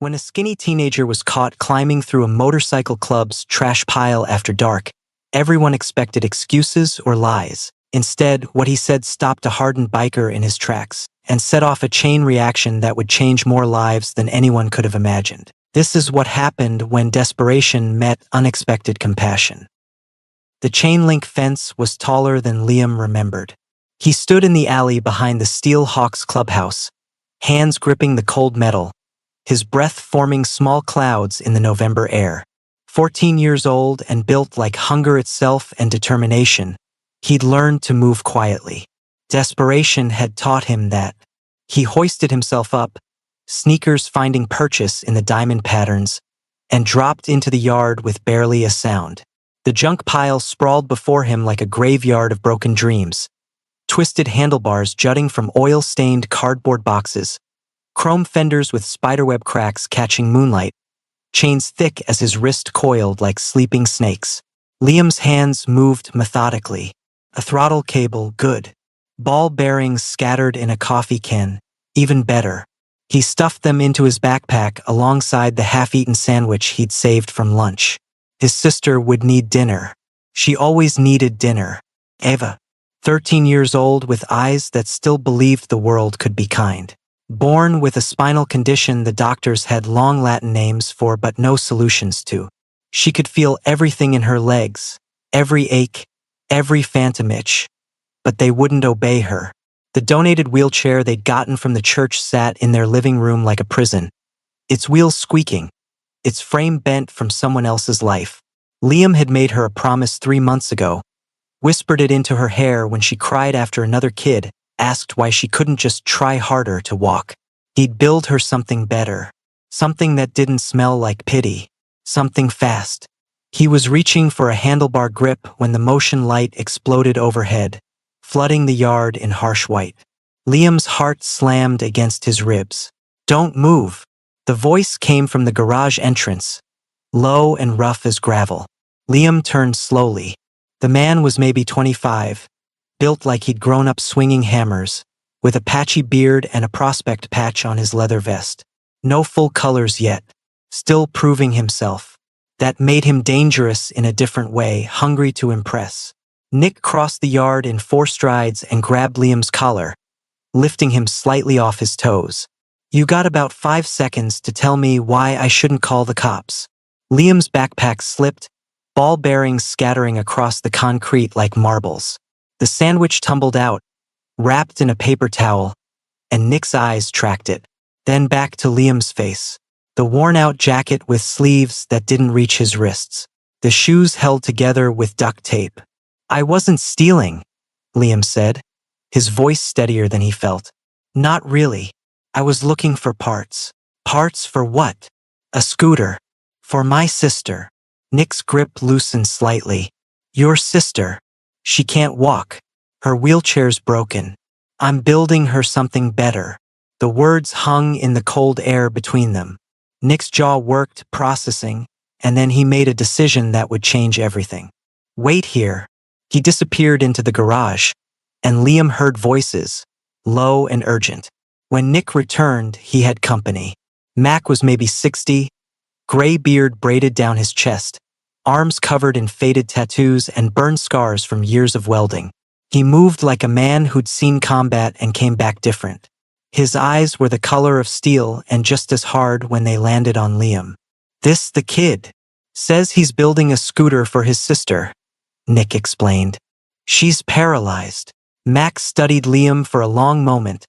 When a skinny teenager was caught climbing through a motorcycle club's trash pile after dark, everyone expected excuses or lies. Instead, what he said stopped a hardened biker in his tracks and set off a chain reaction that would change more lives than anyone could have imagined. This is what happened when desperation met unexpected compassion. The chain-link fence was taller than Liam remembered. He stood in the alley behind the Steel Hawks clubhouse, hands gripping the cold metal, his breath forming small clouds in the November air. 14 years old and built like hunger itself and determination, he'd learned to move quietly. Desperation had taught him that. He hoisted himself up, sneakers finding purchase in the diamond patterns, and dropped into the yard with barely a sound. The junk pile sprawled before him like a graveyard of broken dreams, twisted handlebars jutting from oil-stained cardboard boxes, chrome fenders with spiderweb cracks catching moonlight, chains thick as his wrist coiled like sleeping snakes. Liam's hands moved methodically. A throttle cable, good. Ball bearings scattered in a coffee can, even better. He stuffed them into his backpack alongside the half-eaten sandwich he'd saved from lunch. His sister would need dinner. She always needed dinner. Eva, 13 years old with eyes that still believed the world could be kind. Born with a spinal condition the doctors had long Latin names for but no solutions to. She could feel everything in her legs, every ache, every phantom itch, but they wouldn't obey her. The donated wheelchair they'd gotten from the church sat in their living room like a prison, its wheels squeaking, its frame bent from someone else's life. Liam had made her a promise 3 months ago, whispered it into her hair when she cried after another kid asked why she couldn't just try harder to walk. He'd build her something better, something that didn't smell like pity, something fast. He was reaching for a handlebar grip when the motion light exploded overhead, flooding the yard in harsh white. Liam's heart slammed against his ribs. "Don't move." The voice came from the garage entrance, low and rough as gravel. Liam turned slowly. The man was maybe 25, built like he'd grown up swinging hammers, with a patchy beard and a prospect patch on his leather vest. No full colors yet, still proving himself. That made him dangerous in a different way, hungry to impress. Nick crossed the yard in 4 strides and grabbed Liam's collar, lifting him slightly off his toes. "You got about 5 seconds to tell me why I shouldn't call the cops." Liam's backpack slipped, ball bearings scattering across the concrete like marbles. The sandwich tumbled out, wrapped in a paper towel, and Nick's eyes tracked it. Then back to Liam's face. The worn-out jacket with sleeves that didn't reach his wrists. The shoes held together with duct tape. "I wasn't stealing," Liam said, his voice steadier than he felt. "Not really. I was looking for parts." "Parts for what?" "A scooter. For my sister." Nick's grip loosened slightly. "Your sister. She can't walk. Her wheelchair's broken. I'm building her something better." The words hung in the cold air between them. Nick's jaw worked, processing, and then he made a decision that would change everything. "Wait here." He disappeared into the garage, and Liam heard voices, low and urgent. When Nick returned, he had company. Mac was maybe 60, gray beard braided down his chest, arms covered in faded tattoos and burn scars from years of welding. He moved like a man who'd seen combat and came back different. His eyes were the color of steel and just as hard when they landed on Liam. "This the kid. Says he's building a scooter for his sister," Nick explained. "She's paralyzed." Max studied Liam for a long moment,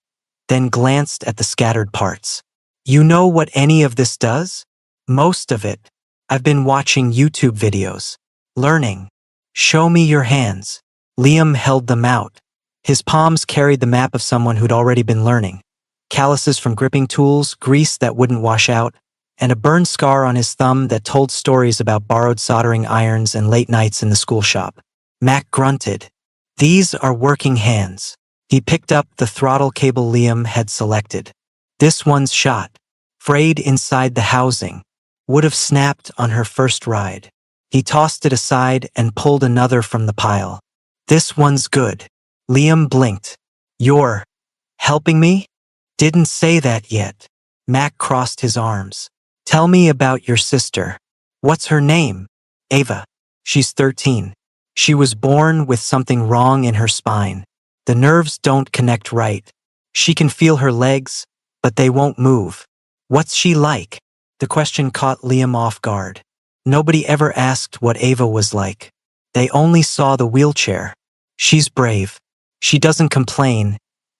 then glanced at the scattered parts. "You know what any of this does?" "Most of it. I've been watching YouTube videos. Learning." "Show me your hands." Liam held them out. His palms carried the map of someone who'd already been learning. Calluses from gripping tools, grease that wouldn't wash out, and a burn scar on his thumb that told stories about borrowed soldering irons and late nights in the school shop. Mac grunted. "These are working hands." He picked up the throttle cable Liam had selected. "This one's shot. Frayed inside the housing. Would have snapped on her first ride." He tossed it aside and pulled another from the pile. "This one's good." Liam blinked. "You're helping me?" "Didn't say that yet." Mac crossed his arms. Tell me about your sister. What's her name? Ava. She's 13. She was born with something wrong in her spine. The nerves don't connect right. She can feel her legs, but they won't move. What's she like? The question caught Liam off guard. Nobody ever asked what Ava was like. They only saw the wheelchair. She's brave. She doesn't complain,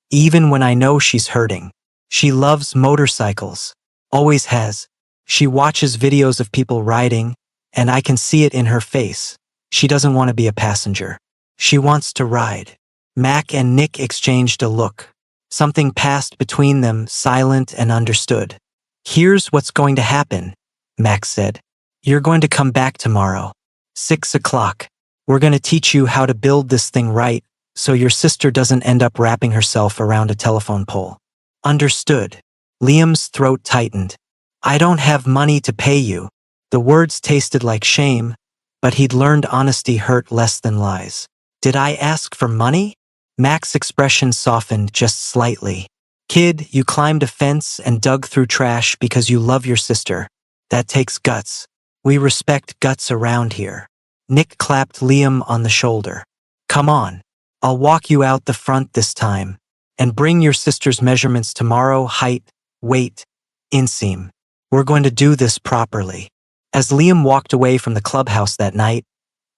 even when I know she's hurting. She loves motorcycles. Always has. She watches videos of people riding, and I can see it in her face. She doesn't want to be a passenger. She wants to ride. Mac and Nick exchanged a look. Something passed between them, silent and understood. Here's what's going to happen, Mac said. You're going to come back tomorrow. 6 o'clock. We're going to teach you how to build this thing right, so your sister doesn't end up wrapping herself around a telephone pole. Understood. Liam's throat tightened. I don't have money to pay you. The words tasted like shame, but he'd learned honesty hurt less than lies. Did I ask for money? Mac's expression softened just slightly. Kid, you climbed a fence and dug through trash because you love your sister. That takes guts. We respect guts around here. Nick clapped Liam on the shoulder. Come on. I'll walk you out the front this time. And bring your sister's measurements tomorrow, height, weight, inseam. We're going to do this properly. As Liam walked away from the clubhouse that night,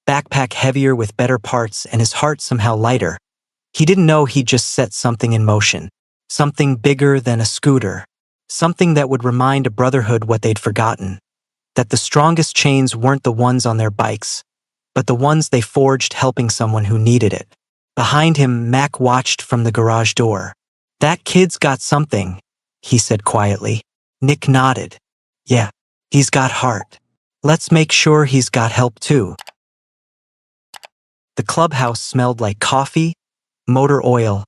backpack heavier with better parts and his heart somehow lighter, he didn't know he'd just set something in motion. Something bigger than a scooter. Something that would remind a brotherhood what they'd forgotten. That the strongest chains weren't the ones on their bikes, but the ones they forged helping someone who needed it. Behind him, Mac watched from the garage door. That kid's got something, he said quietly. Nick nodded. Yeah, he's got heart. Let's make sure he's got help too. The clubhouse smelled like coffee, motor oil,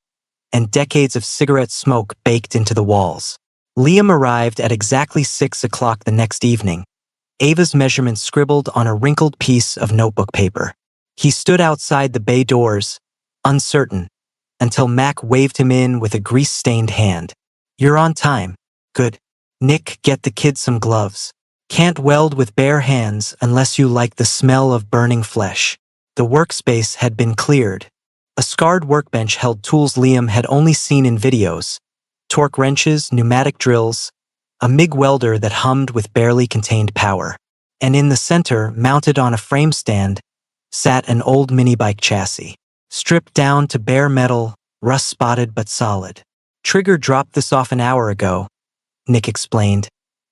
and decades of cigarette smoke baked into the walls. Liam arrived at exactly 6 o'clock the next evening, Ava's measurements scribbled on a wrinkled piece of notebook paper. He stood outside the bay doors, uncertain, until Mac waved him in with a grease-stained hand. You're on time. Good. Nick, get the kid some gloves. Can't weld with bare hands unless you like the smell of burning flesh. The workspace had been cleared. A scarred workbench held tools Liam had only seen in videos. Torque wrenches, pneumatic drills, a MIG welder that hummed with barely contained power. And in the center, mounted on a frame stand, sat an old minibike chassis. Stripped down to bare metal, rust-spotted but solid. Trigger dropped this off an hour ago, Nick explained,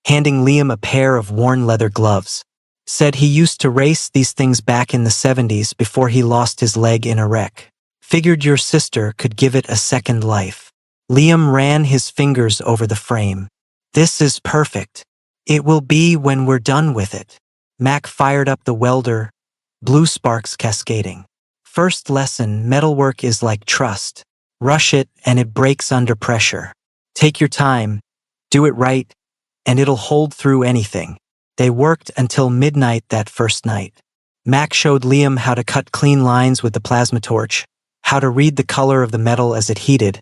handing Liam a pair of worn leather gloves. Said he used to race these things back in the 70s before he lost his leg in a wreck. Figured your sister could give it a second life. Liam ran his fingers over the frame. This is perfect. It will be when we're done with it. Mac fired up the welder, blue sparks cascading. First lesson, metalwork is like trust. Rush it and it breaks under pressure. Take your time, do it right, and it'll hold through anything. They worked until midnight that first night. Mac showed Liam how to cut clean lines with the plasma torch, how to read the color of the metal as it heated,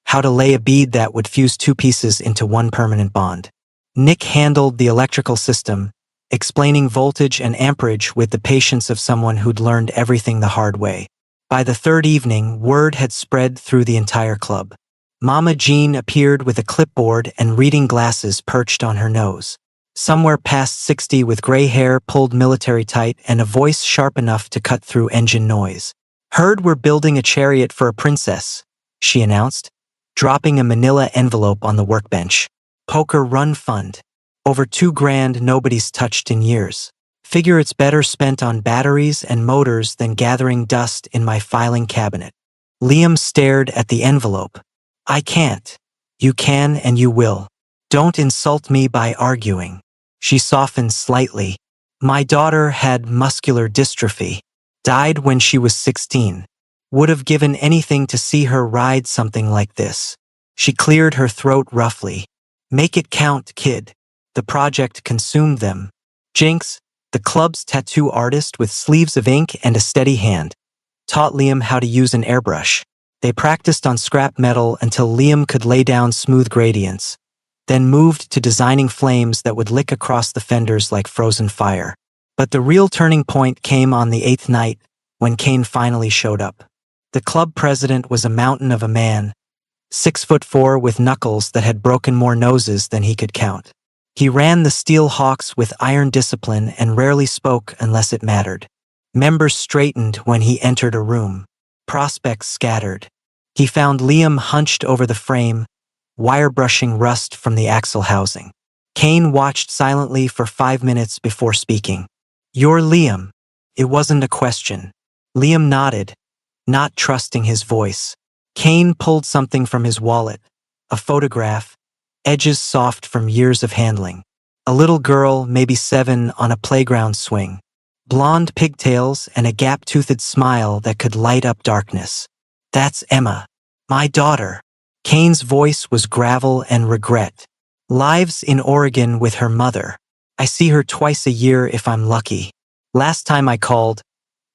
how to lay a bead that would fuse two pieces into one permanent bond. Nick handled the electrical system, explaining voltage and amperage with the patience of someone who'd learned everything the hard way. By the third evening, word had spread through the entire club. Mama Jean appeared with a clipboard and reading glasses perched on her nose. Somewhere past 60 with gray hair pulled military tight and a voice sharp enough to cut through engine noise. Heard we're building a chariot for a princess, she announced, dropping a manila envelope on the workbench. Poker Run Fund. Over $2,000 nobody's touched in years. Figure it's better spent on batteries and motors than gathering dust in my filing cabinet. Liam stared at the envelope. I can't. You can and you will. Don't insult me by arguing. She softened slightly. My daughter had muscular dystrophy. Died when she was 16. Would have given anything to see her ride something like this. She cleared her throat roughly. Make it count, kid. The project consumed them. Jinx, the club's tattoo artist with sleeves of ink and a steady hand, taught Liam how to use an airbrush. They practiced on scrap metal until Liam could lay down smooth gradients. then moved to designing flames that would lick across the fenders like frozen fire. But the real turning point came on the 8th night, when Kane finally showed up. The club president was a mountain of a man, 6'4" with knuckles that had broken more noses than he could count. He ran the Steel Hawks with iron discipline and rarely spoke unless it mattered. Members straightened when he entered a room. Prospects scattered. He found Liam hunched over the frame, wire brushing rust from the axle housing. Kane watched silently for 5 minutes before speaking. "You're Liam." It wasn't a question. Liam nodded, not trusting his voice. Kane pulled something from his wallet, a photograph, edges soft from years of handling. A little girl, maybe 7, on a playground swing. Blonde pigtails and a gap-toothed smile that could light up darkness. "That's Emma. My daughter." Kane's voice was gravel and regret. "Lives in Oregon with her mother. I see her twice a year if I'm lucky. Last time I called,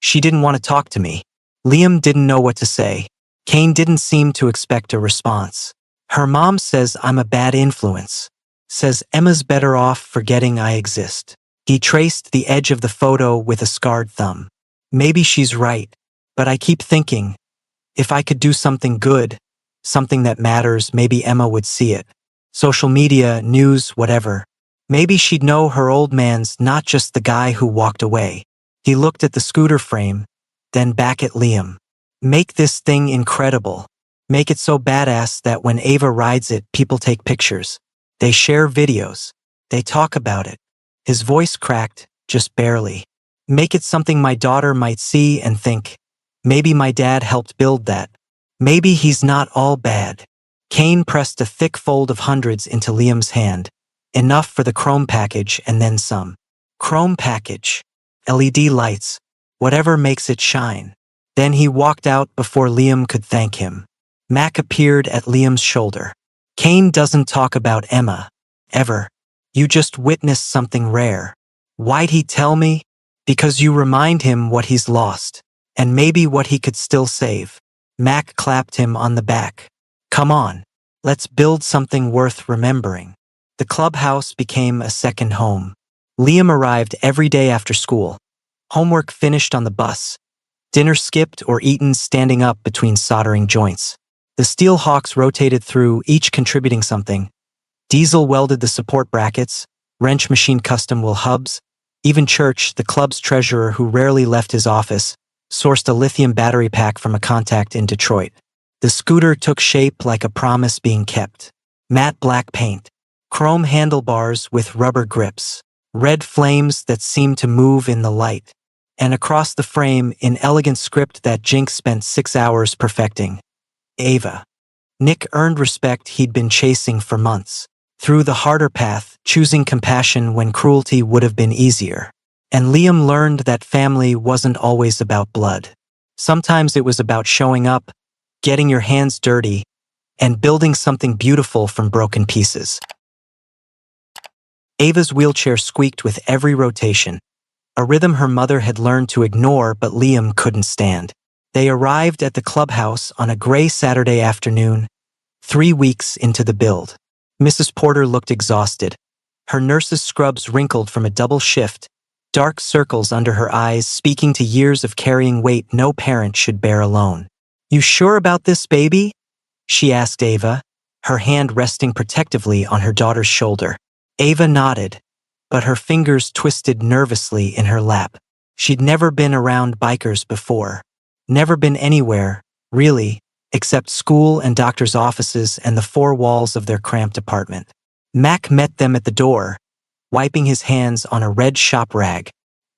she didn't want to talk to me." Liam didn't know what to say. Kane didn't seem to expect a response. "Her mom says I'm a bad influence. Says Emma's better off forgetting I exist." He traced the edge of the photo with a scarred thumb. "Maybe she's right, but I keep thinking, if I could do something good, something that matters, maybe Emma would see it. Social media, news, whatever. Maybe she'd know her old man's not just the guy who walked away." He looked at the scooter frame, then back at Liam. "Make this thing incredible. Make it so badass that when Ava rides it, people take pictures. They share videos. They talk about it." His voice cracked, just barely. "Make it something my daughter might see and think, maybe my dad helped build that. Maybe he's not all bad." Kane pressed a thick fold of hundreds into Liam's hand, enough for the chrome package and then some. Chrome package. LED lights. Whatever makes it shine. Then he walked out before Liam could thank him. Mac appeared at Liam's shoulder. "Kane doesn't talk about Emma. Ever. You just witnessed something rare. Why'd he tell me? Because you remind him what he's lost. And maybe what he could still save." Mac clapped him on the back. "Come on. Let's build something worth remembering." The clubhouse became a second home. Liam arrived every day after school. Homework finished on the bus. Dinner skipped or eaten standing up between soldering joints. The Steel Hawks rotated through, each contributing something. Diesel welded the support brackets, wrench machined custom wheel hubs. Even Church, the club's treasurer who rarely left his office, sourced a lithium battery pack from a contact in Detroit. The scooter took shape like a promise being kept. Matte black paint, chrome handlebars with rubber grips, red flames that seemed to move in the light. And across the frame, in elegant script that Jinx spent 6 hours perfecting, Ava. Nick earned respect he'd been chasing for months. Through the harder path, choosing compassion when cruelty would have been easier. And Liam learned that family wasn't always about blood. Sometimes it was about showing up, getting your hands dirty, and building something beautiful from broken pieces. Ava's wheelchair squeaked with every rotation, a rhythm her mother had learned to ignore but Liam couldn't stand. They arrived at the clubhouse on a gray Saturday afternoon, 3 weeks into the build. Mrs. Porter looked exhausted. Her nurse's scrubs wrinkled from a double shift, dark circles under her eyes speaking to years of carrying weight no parent should bear alone. "You sure about this, baby?" she asked Ava, her hand resting protectively on her daughter's shoulder. Ava nodded, but her fingers twisted nervously in her lap. She'd never been around bikers before. Never been anywhere, really, except school and doctor's offices and the 4 walls of their cramped apartment. Mac met them at the door, wiping his hands on a red shop rag.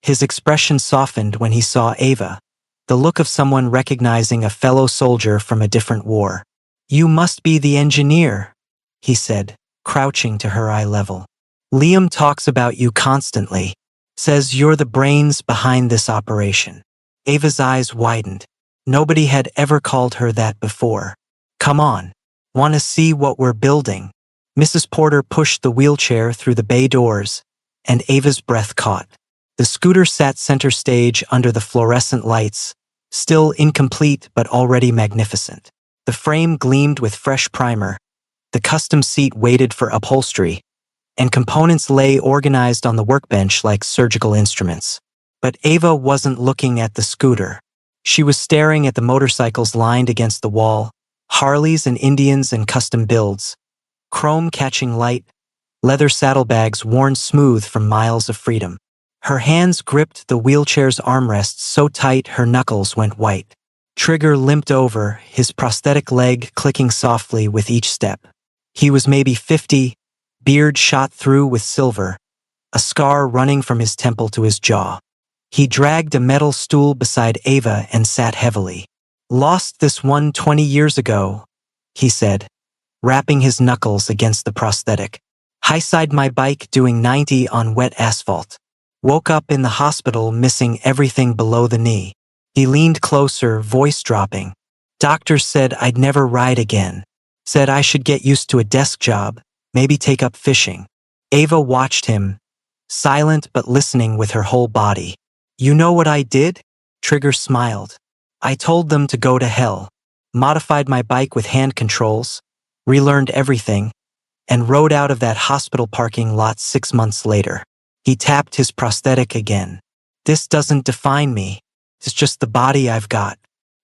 His expression softened when he saw Ava, the look of someone recognizing a fellow soldier from a different war. "You must be the engineer," he said, crouching to her eye level. "Liam talks about you constantly. Says you're the brains behind this operation." Ava's eyes widened. Nobody had ever called her that before. "Come on. Want to see what we're building?" Mrs. Porter pushed the wheelchair through the bay doors, and Ava's breath caught. The scooter sat center stage under the fluorescent lights, still incomplete but already magnificent. The frame gleamed with fresh primer, The custom seat waited for upholstery, and components lay organized on the workbench like surgical instruments. But Ava wasn't looking at the scooter. She was staring at the motorcycles lined against the wall, Harleys and Indians and custom builds, chrome catching light, leather saddlebags worn smooth from miles of freedom. Her hands gripped the wheelchair's armrests so tight her knuckles went white. Trigger limped over, his prosthetic leg clicking softly with each step. He was maybe 50, beard shot through with silver, a scar running from his temple to his jaw. He dragged a metal stool beside Ava and sat heavily. "Lost this one 20 years ago," he said, rapping his knuckles against the prosthetic. "High-side my bike doing 90 on wet asphalt. Woke up in the hospital missing everything below the knee." He leaned closer, voice dropping. "Doctors said I'd never ride again. Said I should get used to a desk job, maybe take up fishing." Ava watched him, silent but listening with her whole body. "You know what I did?" Trigger smiled. "I told them to go to hell. Modified my bike with hand controls, relearned everything, and rode out of that hospital parking lot 6 months later." He tapped his prosthetic again. "This doesn't define me. It's just the body I've got.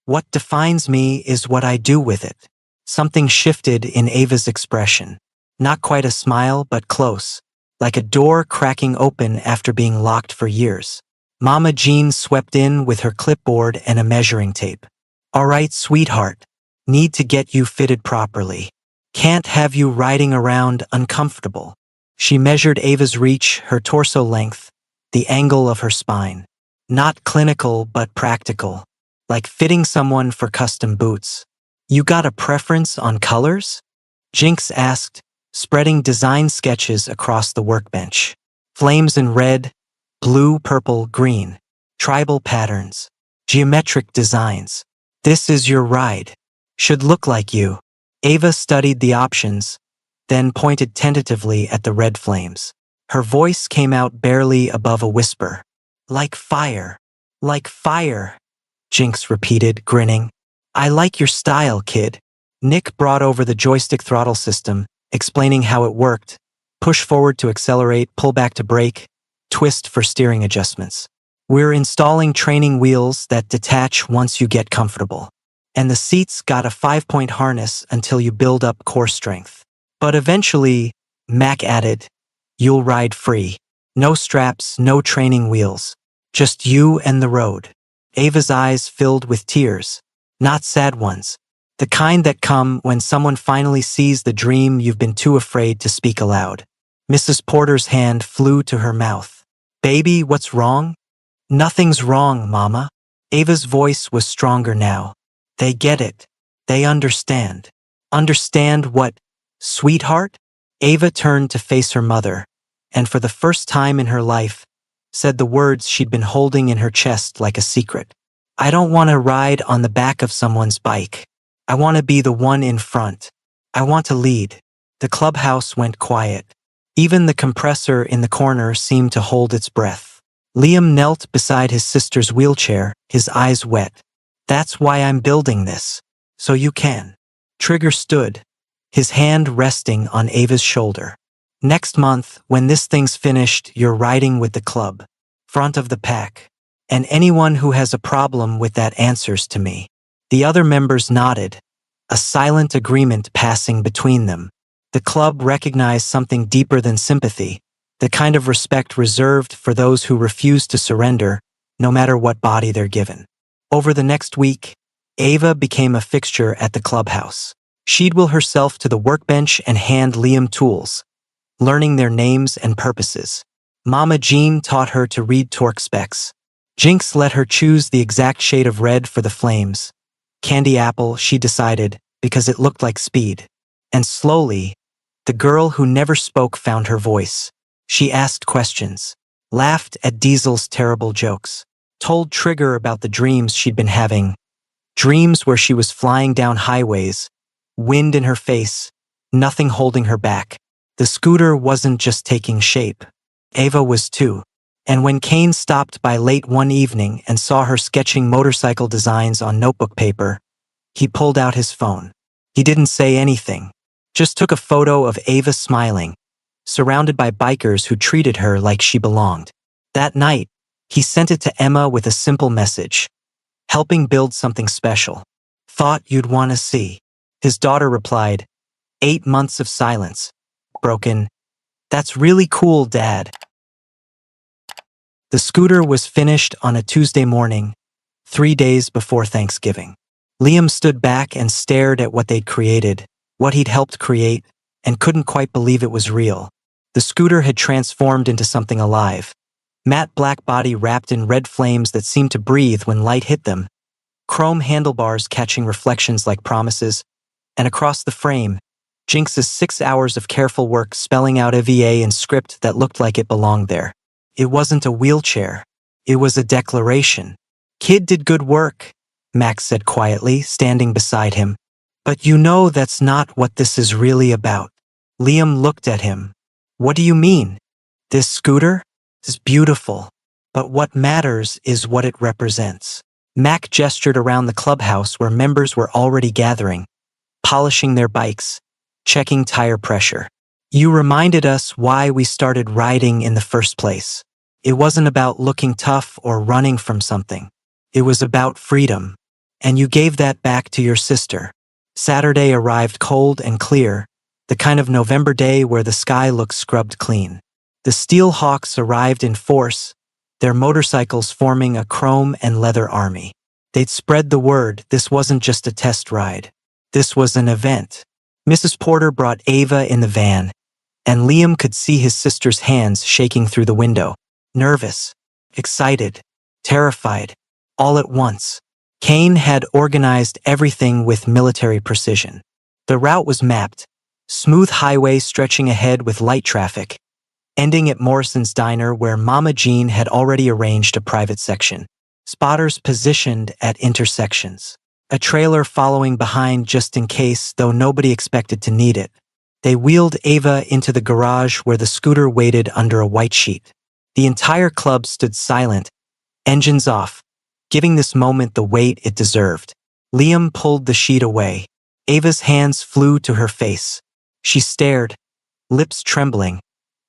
What defines me is what I do with it." Something shifted in Ava's expression. Not quite a smile, but close, like a door cracking open after being locked for years. Mama Jean swept in with her clipboard and a measuring tape. "All right, sweetheart. Need to get you fitted properly. Can't have you riding around uncomfortable." She measured Ava's reach, her torso length, the angle of her spine. Not clinical, but practical, like fitting someone for custom boots. "You got a preference on colors?" Jinx asked, spreading design sketches across the workbench. Flames in red, blue, purple, green, tribal patterns, geometric designs. "This is your ride. Should look like you." Ava studied the options, then pointed tentatively at the red flames. Her voice came out barely above a whisper. "Like fire. Like fire," Jinx repeated, grinning. "I like your style, kid." Nick brought over the joystick throttle system, explaining how it worked. Push forward to accelerate, pull back to brake, twist for steering adjustments. "We're installing training wheels that detach once you get comfortable. And the seats got a 5-point harness until you build up core strength. But eventually," Mac added, "you'll ride free. No straps, no training wheels. Just you and the road." Ava's eyes filled with tears. Not sad ones. The kind that come when someone finally sees the dream you've been too afraid to speak aloud. Mrs. Porter's hand flew to her mouth. "Baby, what's wrong?" "Nothing's wrong, Mama." Ava's voice was stronger now. "They get it. They understand." "Understand what, sweetheart?" Ava turned to face her mother, and for the first time in her life, said the words she'd been holding in her chest like a secret. "I don't want to ride on the back of someone's bike. I want to be the one in front. I want to lead." The clubhouse went quiet. Even the compressor in the corner seemed to hold its breath. Liam knelt beside his sister's wheelchair, his eyes wet. "That's why I'm building this. So you can." Trigger stood, his hand resting on Ava's shoulder. "Next month, when this thing's finished, you're riding with the club. Front of the pack. And anyone who has a problem with that answers to me." The other members nodded, a silent agreement passing between them. The club recognized something deeper than sympathy, the kind of respect reserved for those who refuse to surrender, no matter what body they're given. Over the next week, Ava became a fixture at the clubhouse. She'd will herself to the workbench and hand Liam tools, learning their names and purposes. Mama Jean taught her to read torque specs. Jinx let her choose the exact shade of red for the flames. Candy apple, she decided, because it looked like speed. And slowly, the girl who never spoke found her voice. She asked questions, laughed at Diesel's terrible jokes, told Trigger about the dreams she'd been having. Dreams where she was flying down highways, wind in her face, nothing holding her back. The scooter wasn't just taking shape. Ava was too. And when Kane stopped by late one evening and saw her sketching motorcycle designs on notebook paper, he pulled out his phone. He didn't say anything, just took a photo of Ava smiling, surrounded by bikers who treated her like she belonged. That night, he sent it to Emma with a simple message, helping build something special. Thought you'd want to see. His daughter replied, 8 months of silence. Broken. That's really cool, Dad. The scooter was finished on a Tuesday morning, 3 days before Thanksgiving. Liam stood back and stared at what they'd created, what he'd helped create, and couldn't quite believe it was real. The scooter had transformed into something alive. Matte black body wrapped in red flames that seemed to breathe when light hit them, chrome handlebars catching reflections like promises, and across the frame, Jinx's 6 hours of careful work spelling out EVA in script that looked like it belonged there. It wasn't a wheelchair. It was a declaration. Kid did good work, Max said quietly, standing beside him. But you know that's not what this is really about. Liam looked at him. What do you mean? This scooter is beautiful, but what matters is what it represents. Mac gestured around the clubhouse where members were already gathering, polishing their bikes, checking tire pressure. You reminded us why we started riding in the first place. It wasn't about looking tough or running from something. It was about freedom. And you gave that back to your sister. Saturday arrived cold and clear, the kind of November day where the sky looks scrubbed clean. The Steel Hawks arrived in force, their motorcycles forming a chrome and leather army. They'd spread the word this wasn't just a test ride. This was an event. Mrs. Porter brought Ava in the van, and Liam could see his sister's hands shaking through the window. Nervous, excited, terrified, all at once. Kane had organized everything with military precision. The route was mapped, smooth highway stretching ahead with light traffic, ending at Morrison's Diner where Mama Jean had already arranged a private section. Spotters positioned at intersections. A trailer following behind just in case, though nobody expected to need it. They wheeled Ava into the garage where the scooter waited under a white sheet. The entire club stood silent, engines off, giving this moment the weight it deserved. Liam pulled the sheet away. Ava's hands flew to her face. She stared, lips trembling,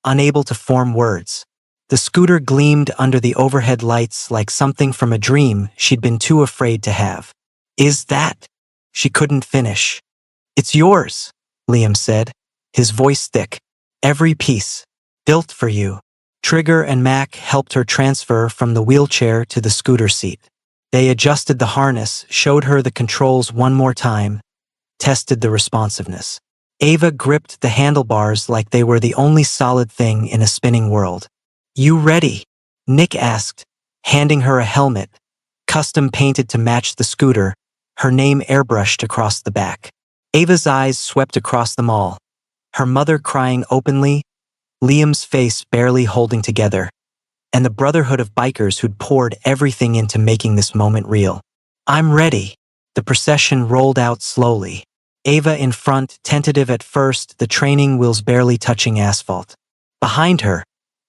unable to form words. The scooter gleamed under the overhead lights like something from a dream she'd been too afraid to have. Is that? She couldn't finish. It's yours, Liam said, his voice thick. Every piece. Built for you. Trigger and Mac helped her transfer from the wheelchair to the scooter seat. They adjusted the harness, showed her the controls one more time, tested the responsiveness. Ava gripped the handlebars like they were the only solid thing in a spinning world. You ready? Nick asked, handing her a helmet, custom painted to match the scooter, her name airbrushed across the back. Ava's eyes swept across them all, her mother crying openly, Liam's face barely holding together, and the brotherhood of bikers who'd poured everything into making this moment real. I'm ready. The procession rolled out slowly. Ava in front, tentative at first, the training wheels barely touching asphalt. Behind her,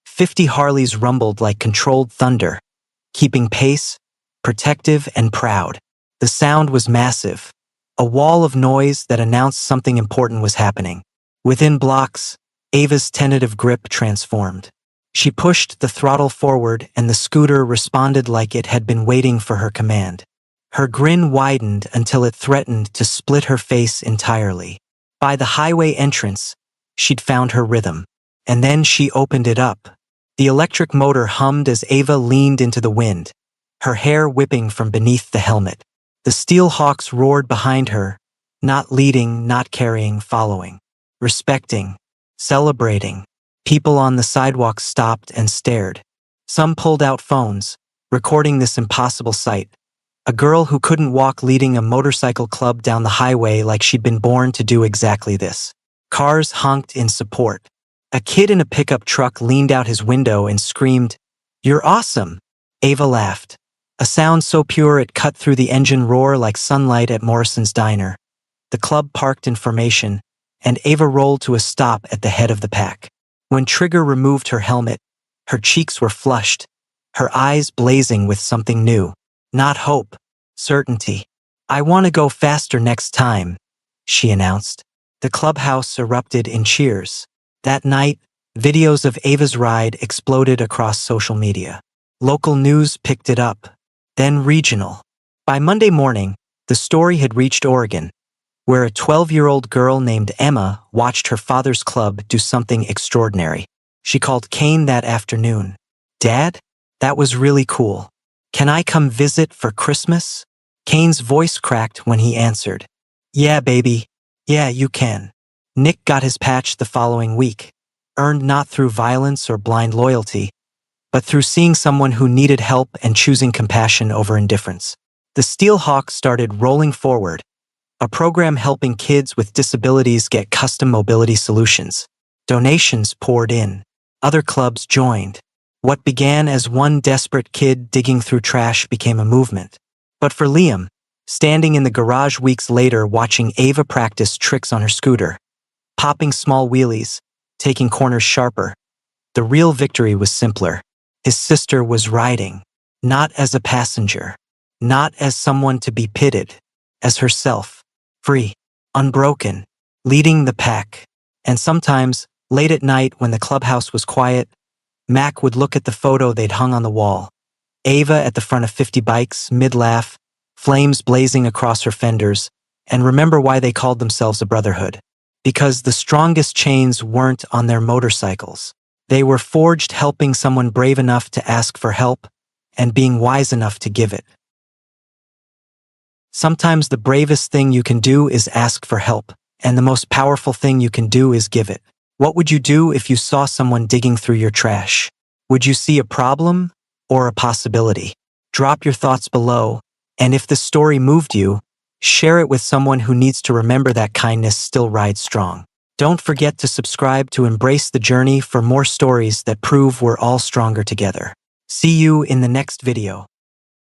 50 Harleys rumbled like controlled thunder, keeping pace, protective and proud. The sound was massive, a wall of noise that announced something important was happening. Within blocks, Ava's tentative grip transformed. She pushed the throttle forward and the scooter responded like it had been waiting for her command. Her grin widened until it threatened to split her face entirely. By the highway entrance, she'd found her rhythm. And then she opened it up. The electric motor hummed as Ava leaned into the wind, her hair whipping from beneath the helmet. The Steel Hawks roared behind her, not leading, not carrying, following. Respecting. Celebrating. People on the sidewalk stopped and stared. Some pulled out phones, recording this impossible sight. A girl who couldn't walk leading a motorcycle club down the highway like she'd been born to do exactly this. Cars honked in support. A kid in a pickup truck leaned out his window and screamed, "You're awesome!" Ava laughed. A sound so pure it cut through the engine roar like sunlight at Morrison's Diner. The club parked in formation, and Ava rolled to a stop at the head of the pack. When Trigger removed her helmet, her cheeks were flushed, her eyes blazing with something new. Not hope, certainty. I want to go faster next time, she announced. The clubhouse erupted in cheers. That night, videos of Ava's ride exploded across social media. Local news picked it up, then regional. By Monday morning, the story had reached Oregon, where a 12-year-old girl named Emma watched her father's club do something extraordinary. She called Kane that afternoon. "Dad, that was really cool. Can I come visit for Christmas?" Kane's voice cracked when he answered, "Yeah, baby. Yeah, you can." Nick got his patch the following week, earned not through violence or blind loyalty, but through seeing someone who needed help and choosing compassion over indifference. The Steel Hawk started rolling forward, a program helping kids with disabilities get custom mobility solutions. Donations poured in. Other clubs joined. What began as one desperate kid digging through trash became a movement. But for Liam, standing in the garage weeks later watching Ava practice tricks on her scooter, popping small wheelies, taking corners sharper, the real victory was simpler. His sister was riding, not as a passenger, not as someone to be pitied, as herself, free, unbroken, leading the pack. And sometimes, late at night when the clubhouse was quiet, Mac would look at the photo they'd hung on the wall. Ava at the front of 50 bikes, mid-laugh, flames blazing across her fenders, and remember why they called themselves a brotherhood. Because the strongest chains weren't on their motorcycles. They were forged helping someone brave enough to ask for help and being wise enough to give it. Sometimes the bravest thing you can do is ask for help, and the most powerful thing you can do is give it. What would you do if you saw someone digging through your trash? Would you see a problem or a possibility? Drop your thoughts below, and if this story moved you, share it with someone who needs to remember that kindness still rides strong. Don't forget to subscribe to Embrace the Journey for more stories that prove we're all stronger together. See you in the next video.